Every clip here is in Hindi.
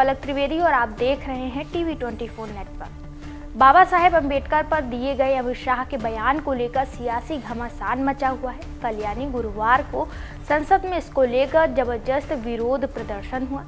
पलक त्रिवेदी और आप देख रहे हैं टीवी 24 नेटवर्क। बाबा साहेब अम्बेडकर पर दिए गए अमित शाह के बयान को लेकर सियासी घमासान मचा हुआ है। कल यानी गुरुवार को संसद में इसको लेकर जबरदस्त विरोध प्रदर्शन हुआ।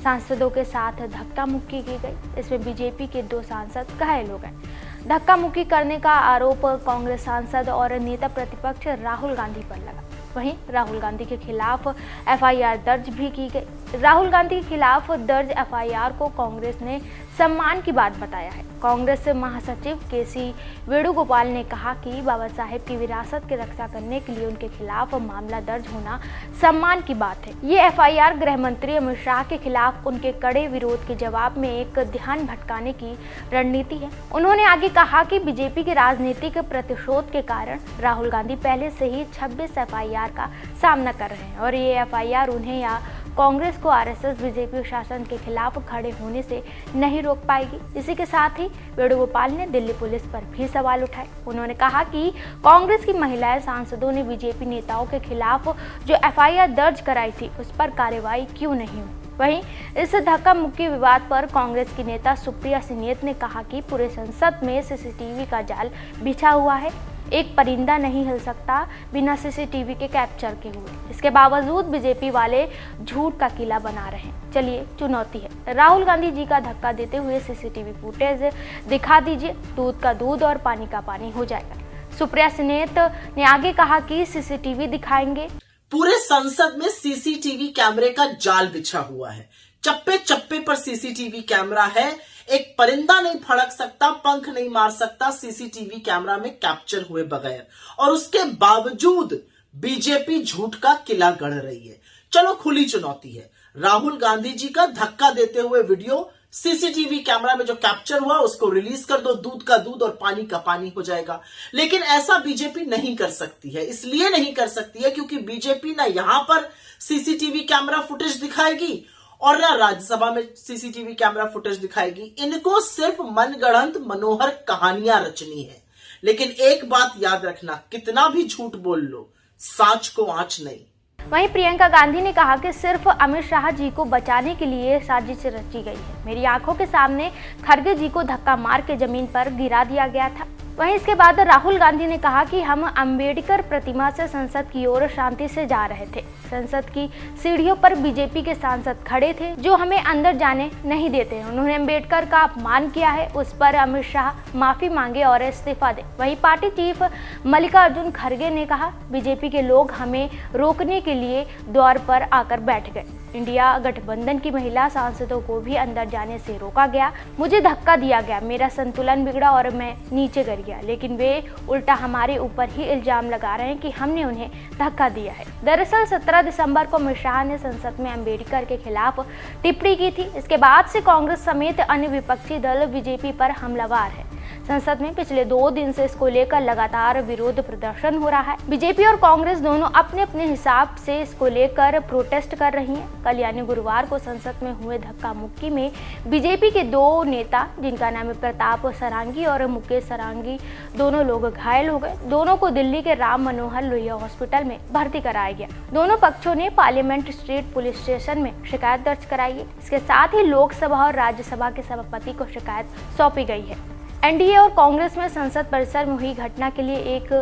सांसदों के साथ धक्का मुक्की की गई। इसमें बीजेपी के 2 सांसद घायल हो गए। धक्का मुक्की करने का आरोप कांग्रेस सांसद और नेता प्रतिपक्ष राहुल गांधी पर लगा। वहीं राहुल गांधी के खिलाफ एफआईआर दर्ज भी की गई। राहुल गांधी के खिलाफ दर्ज एफआईआर को कांग्रेस ने सम्मान की बात बताया है। कांग्रेस महासचिव केसी वेणुगोपाल ने कहा कि बाबा साहेब की विरासत की रक्षा करने के लिए उनके खिलाफ मामला दर्ज होना सम्मान की बात है। ये एफआईआर गृह मंत्री अमित शाह के खिलाफ उनके कड़े विरोध के जवाब में एक ध्यान भटकाने की रणनीति है। उन्होंने आगे कहा कि बीजेपी के राजनीतिक प्रतिशोध के कारण राहुल गांधी पहले से ही 26 एफआईआर का सामना कर रहे हैं और ये एफआईआर उन्हें या कांग्रेस को आरएसएस बीजेपी शासन के खिलाफ खड़े होने से नहीं रोक पाएगी। इसी के साथ ही वेणुगोपाल ने दिल्ली पुलिस पर भी सवाल उठाए। उन्होंने कहा कि कांग्रेस की महिला सांसदों ने बीजेपी नेताओं के खिलाफ जो एफआईआर दर्ज कराई थी उस पर कार्रवाई क्यों नहीं हुई। वहीं इस धक्का मुक्की विवाद पर कांग्रेस की नेता सुप्रिया सिनेत ने कहा कि पूरे संसद में सीसीटीवी का जाल बिछा हुआ है। एक परिंदा नहीं हिल सकता बिना सीसीटीवी के कैप्चर के हुए। इसके बावजूद बीजेपी वाले झूठ का किला बना रहे हैं। चलिए चुनौती है, राहुल गांधी जी का धक्का देते हुए सीसीटीवी फुटेज दिखा दीजिए। दूध का दूध और पानी का पानी हो जाएगा। सुप्रिया सिनेत ने आगे कहा कि सीसीटीवी दिखाएंगे। पूरे संसद में सीसीटीवी कैमरे का जाल बिछा हुआ है। चप्पे चप्पे पर सीसीटीवी कैमरा है। एक परिंदा नहीं फड़क सकता, पंख नहीं मार सकता सीसीटीवी कैमरा में कैप्चर हुए बगैर, और उसके बावजूद बीजेपी झूठ का किला गढ़ रही है। चलो खुली चुनौती है, राहुल गांधी जी का धक्का देते हुए वीडियो सीसीटीवी कैमरा में जो कैप्चर हुआ उसको रिलीज कर दो। दूध का दूध और पानी का पानी हो जाएगा। लेकिन ऐसा बीजेपी नहीं कर सकती है। इसलिए नहीं कर सकती है क्योंकि बीजेपी ना यहां पर सीसीटीवी कैमरा फुटेज दिखाएगी और ना राज्यसभा में सीसीटीवी कैमरा फुटेज दिखाएगी। इनको सिर्फ मनगढ़ंत मनोहर कहानियां रचनी है। लेकिन एक बात याद रखना, कितना भी झूठ बोल लो, सांच को आंच नहीं। वहीं प्रियंका गांधी ने कहा कि सिर्फ अमित शाह जी को बचाने के लिए साजिश रची गई है। मेरी आंखों के सामने खड़गे जी को धक्का मार के जमीन पर गिरा दिया गया था। वहीं इसके बाद राहुल गांधी ने कहा कि हम अंबेडकर प्रतिमा से संसद की ओर शांति से जा रहे थे। संसद की सीढ़ियों पर बीजेपी के सांसद खड़े थे जो हमें अंदर जाने नहीं देते। उन्होंने अंबेडकर का अपमान किया है, उस पर अमित शाह माफी मांगे और इस्तीफा दे। वहीं पार्टी चीफ मल्लिकार्जुन खड़गे ने कहा, बीजेपी के लोग हमें रोकने के लिए द्वार पर आकर बैठ गए। इंडिया गठबंधन की महिला सांसदों को भी अंदर जाने से रोका गया। मुझे धक्का दिया गया, मेरा संतुलन बिगड़ा और मैं नीचे गिर गया। लेकिन वे उल्टा हमारे ऊपर ही इल्जाम लगा रहे हैं कि हमने उन्हें धक्का दिया है। दरअसल 17 दिसंबर को अमित शाह ने संसद में अंबेडकर के खिलाफ टिप्पणी की थी। इसके बाद से कांग्रेस समेत अन्य विपक्षी दल बीजेपी पर हमलावर है। संसद में पिछले 2 दिन से इसको लेकर लगातार विरोध प्रदर्शन हो रहा है। बीजेपी और कांग्रेस दोनों अपने अपने हिसाब से इसको लेकर प्रोटेस्ट कर रही हैं। कल यानी गुरुवार को संसद में हुए धक्का मुक्की में बीजेपी के 2 नेता, जिनका नाम है प्रताप सरांगी और मुकेश सरांगी, दोनों लोग घायल हो गए। दोनों को दिल्ली के राम मनोहर लोहिया हॉस्पिटल में भर्ती कराया गया। दोनों पक्षों ने पार्लियामेंट स्ट्रीट पुलिस स्टेशन में शिकायत दर्ज कराई है। इसके साथ ही लोकसभा और राज्यसभा के सभापति को शिकायत सौंपी गई है। एनडीए और कांग्रेस में संसद परिसर में हुई घटना के लिए एक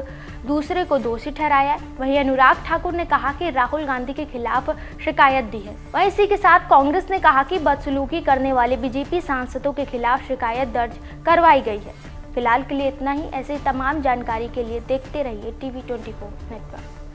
दूसरे को दोषी ठहराया है। वहीं अनुराग ठाकुर ने कहा कि राहुल गांधी के खिलाफ शिकायत दी है। वहीं इसी के साथ कांग्रेस ने कहा कि बदसलूकी करने वाले बीजेपी सांसदों के खिलाफ शिकायत दर्ज करवाई गई है। फिलहाल के लिए इतना ही। ऐसी तमाम जानकारी के लिए देखते रहिए टीवी 24 नेटवर्क।